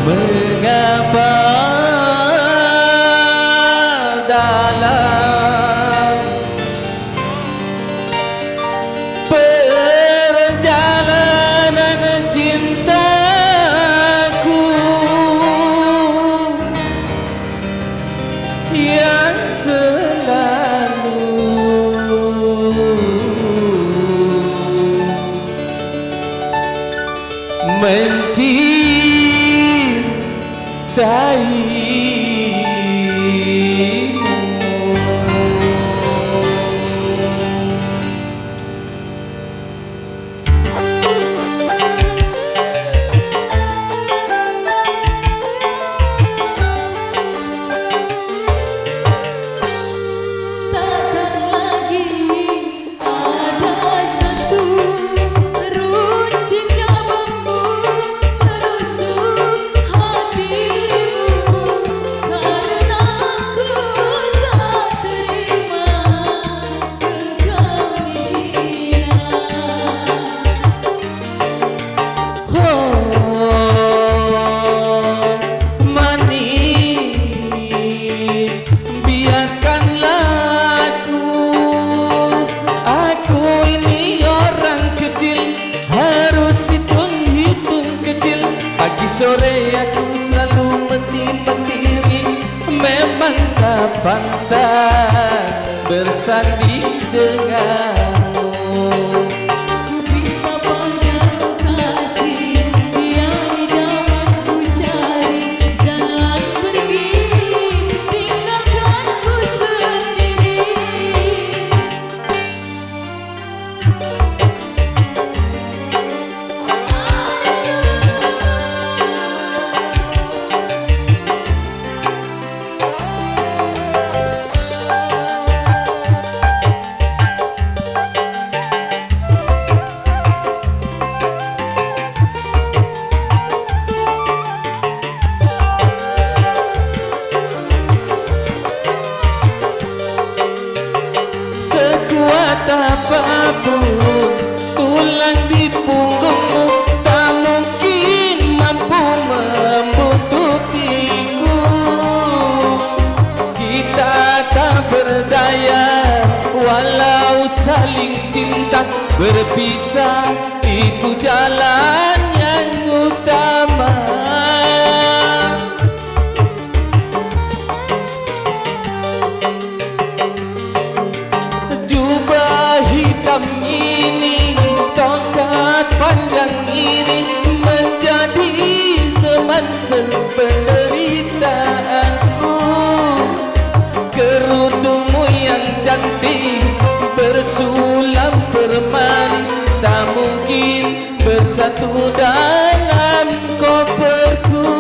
Mengapa dalam perjalanan cintaku yang selalu sore aku selalu menti-mentiri, memang tak pantas bersanding denganmu. Ku minta padamu kasih, yang idaman ku cari, jangan pergi tinggalkan ku sendiri. Sekuat apapun tulang di punggungmu tak mungkin mampu membututiku. Kita tak berdaya walau saling cinta, berpisah itu jalan yang utama. Hitam ini, tongkat panjang ini menjadi teman sependeritaanku. Kerudungmu yang cantik bersulam permani, tak mungkin bersatu dalam koperku.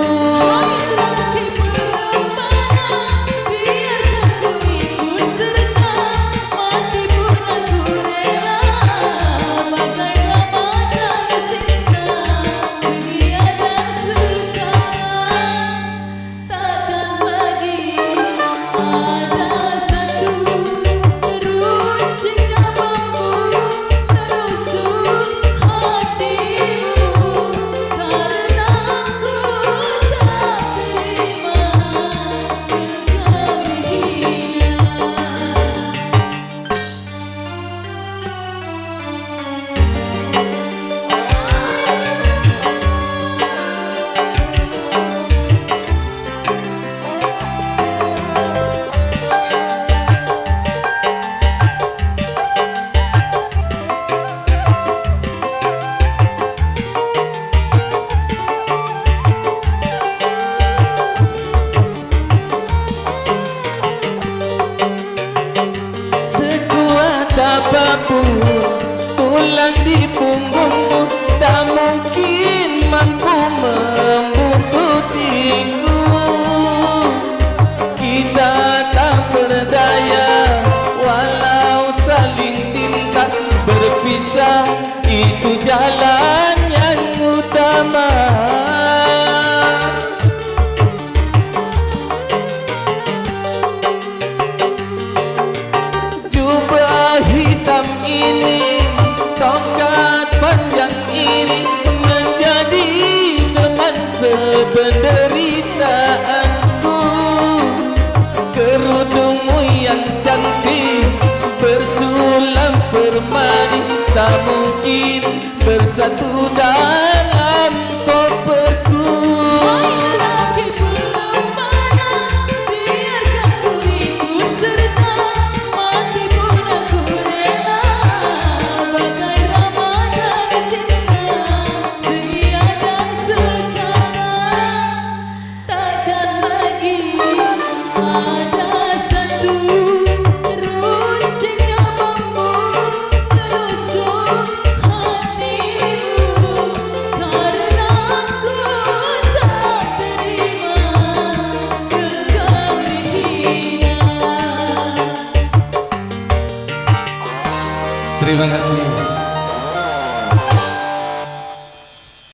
penderitaanku. Kerudungmu yang cantik bersulam permani, tak mungkin bersatu dalam koperku. Laki belum mana, biarkan ku ikut serta, mati pun aku rela. Bagai Ramadan cinta, setia dan sekarang. Takkan lagi ada satu runcing yang mampu menusuk hatimu, karena aku tak terima engkau dihina. Terima kasih.